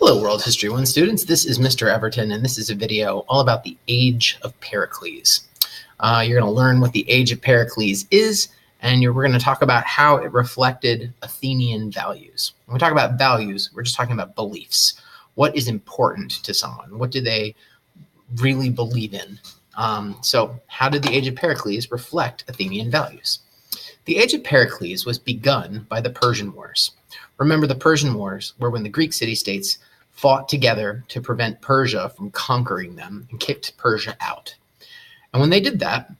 Hello, World History 1 students. This is Mr. Everton, and this is a video all about the Age of Pericles. You're going to learn what the Age of Pericles is, and we're going to talk about how it reflected Athenian values. When we talk about values, we're just talking about beliefs. What is important to someone? What do they really believe in? So how did the Age of Pericles reflect Athenian values? The Age of Pericles was begun by the Persian Wars. Remember, the Persian Wars were when the Greek city-states fought together to prevent Persia from conquering them and kicked Persia out. And when they did that,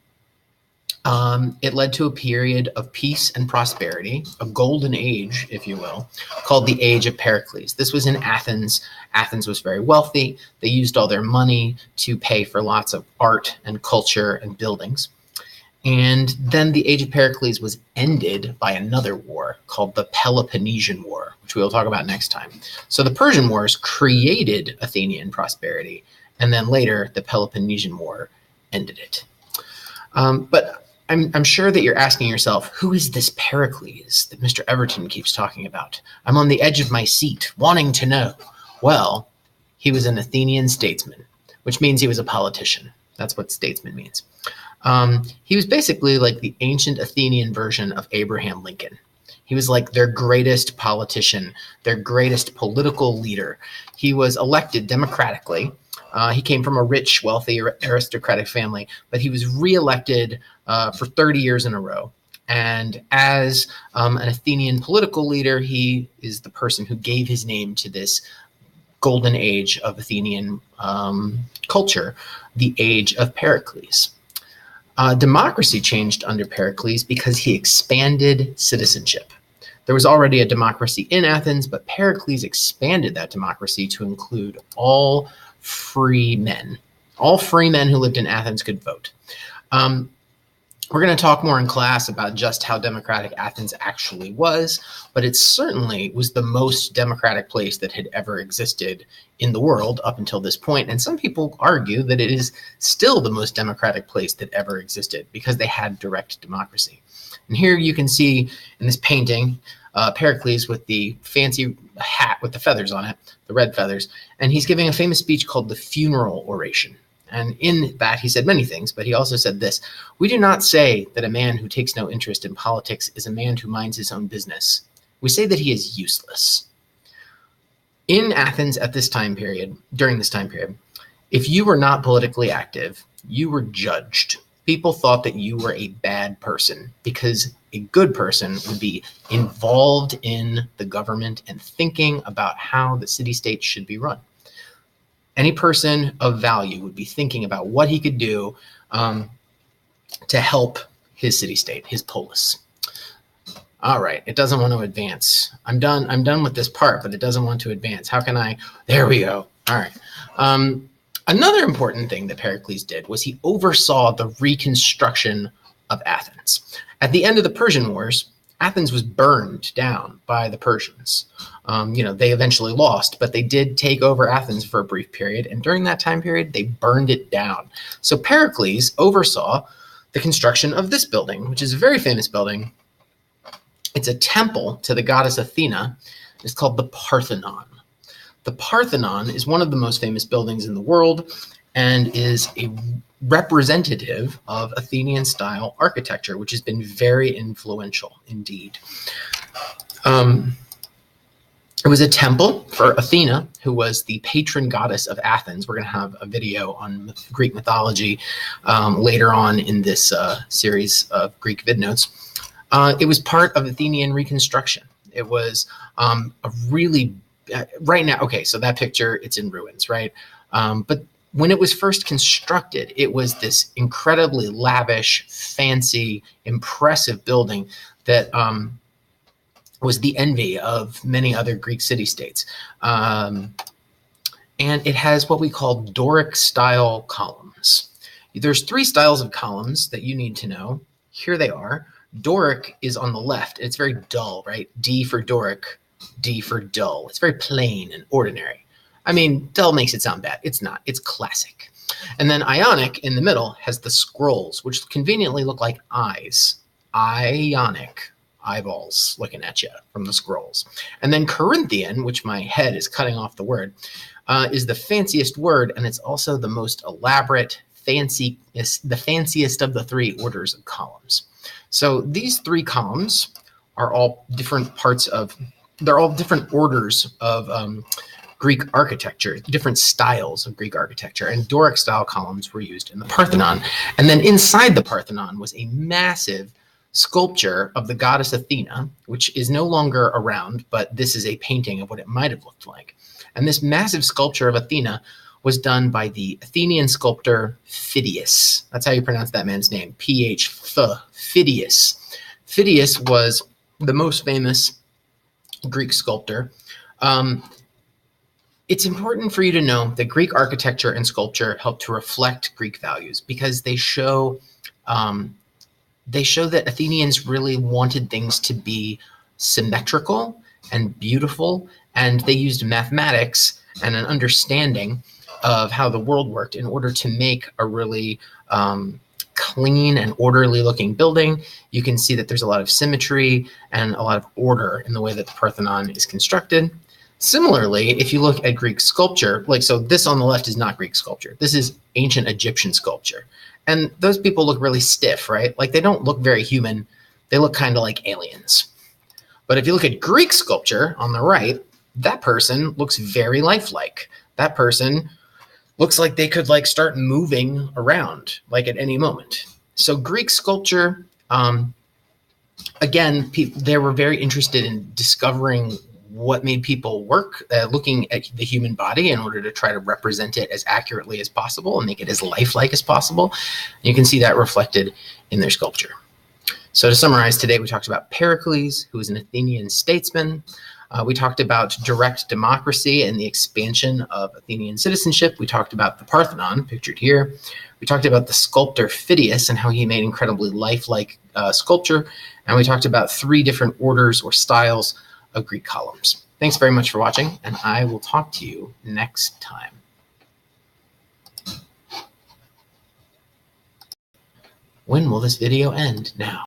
it led to a period of peace and prosperity, a golden age, if you will, called the Age of Pericles. This was in Athens. Athens was very wealthy. They used all their money to pay for lots of art and culture and buildings. And then the Age of Pericles was ended by another war called the Peloponnesian War, which we will talk about next time. So the Persian Wars created Athenian prosperity, and then later the Peloponnesian War ended it. But I'm sure that you're asking yourself, who is this Pericles that Mr. Everton keeps talking about? I'm on the edge of my seat, wanting to know. Well, he was an Athenian statesman, which means he was a politician. That's what statesman means. He was basically like the ancient Athenian version of Abraham Lincoln. He was like their greatest politician, their greatest political leader. He was elected democratically. He came from a rich, wealthy, aristocratic family, but he was reelected for 30 years in a row. And as an Athenian political leader, he is the person who gave his name to this golden age of Athenian culture, the Age of Pericles. Democracy changed under Pericles because he expanded citizenship. There was already a democracy in Athens, but Pericles expanded that democracy to include all free men. All free men who lived in Athens could vote. We're going to talk more in class about just how democratic Athens actually was, but it certainly was the most democratic place that had ever existed in the world up until this point. And some people argue that it is still the most democratic place that ever existed because they had direct democracy. And here you can see in this painting, Pericles with the fancy hat with the feathers on it, the red feathers, and he's giving a famous speech called the Funeral Oration. And in that, he said many things, but he also said this: "We do not say that a man who takes no interest in politics is a man who minds his own business. We say that he is useless." In Athens at this time period, during this time period, if you were not politically active, you were judged. People thought that you were a bad person because a good person would be involved in the government and thinking about how the city-state should be run. Any person of value would be thinking about what he could do to help his city-state, his polis. All right, it doesn't want to advance. I'm done with this part, but it doesn't want to advance. How can I? There we go. All right. Another important thing that Pericles did was he oversaw the reconstruction of Athens. At the end of the Persian Wars, Athens was burned down by the Persians. They eventually lost, but they did take over Athens for a brief period. And during that time period, they burned it down. So Pericles oversaw the construction of this building, which is a very famous building. It's a temple to the goddess Athena. It's called the Parthenon. The Parthenon is one of the most famous buildings in the world and is a representative of Athenian-style architecture, which has been very influential indeed. It was a temple for Athena, who was the patron goddess of Athens. We're going to have a video on Greek mythology later on in this series of Greek vid notes. It was part of Athenian reconstruction. It was a really, right now, okay, so that picture, it's in ruins, right? But when it was first constructed, it was this incredibly lavish, fancy, impressive building that was the envy of many other Greek city-states. And it has what we call Doric-style columns. There's three styles of columns that you need to know. Here they are. Doric is on the left. It's very dull, right? D for Doric, D for dull. It's very plain and ordinary. I mean, dull makes it sound bad. It's not. It's classic. And then Ionic in the middle has the scrolls, which conveniently look like eyes. Ionic. eyeballs looking at you from the scrolls. And then Corinthian, which my head is cutting off the word, is the fanciest word, and it's also the most elaborate, the fanciest of the three orders of columns. So these three columns are all different they're all different orders of Greek architecture, different styles of Greek architecture, and Doric style columns were used in the Parthenon. And then inside the Parthenon was a massive sculpture of the goddess Athena, which is no longer around, but this is a painting of what it might have looked like. And this massive sculpture of Athena was done by the Athenian sculptor Phidias. That's how you pronounce that man's name, Phidias. Phidias was the most famous Greek sculptor. It's important for you to know that Greek architecture and sculpture help to reflect Greek values because they show that Athenians really wanted things to be symmetrical and beautiful, and they used mathematics and an understanding of how the world worked in order to make a really clean and orderly looking building. You can see that there's a lot of symmetry and a lot of order in the way that the Parthenon is constructed. Similarly, if you look at Greek sculpture, so this on the left is not Greek sculpture. This is ancient Egyptian sculpture. And those people look really stiff, right? Like they don't look very human. They look kind of like aliens. But if you look at Greek sculpture on the right, that person looks very lifelike. That person looks like they could start moving around at any moment. So Greek sculpture, again, they were very interested in discovering what made people work, looking at the human body in order to try to represent it as accurately as possible and make it as lifelike as possible. You can see that reflected in their sculpture. So to summarize, today we talked about Pericles, who was an Athenian statesman. We talked about direct democracy and the expansion of Athenian citizenship. We talked about the Parthenon, pictured here. We talked about the sculptor Phidias and how he made incredibly lifelike sculpture. And we talked about three different orders or styles of Greek columns. Thanks very much for watching, and I will talk to you next time. When will this video end? Now.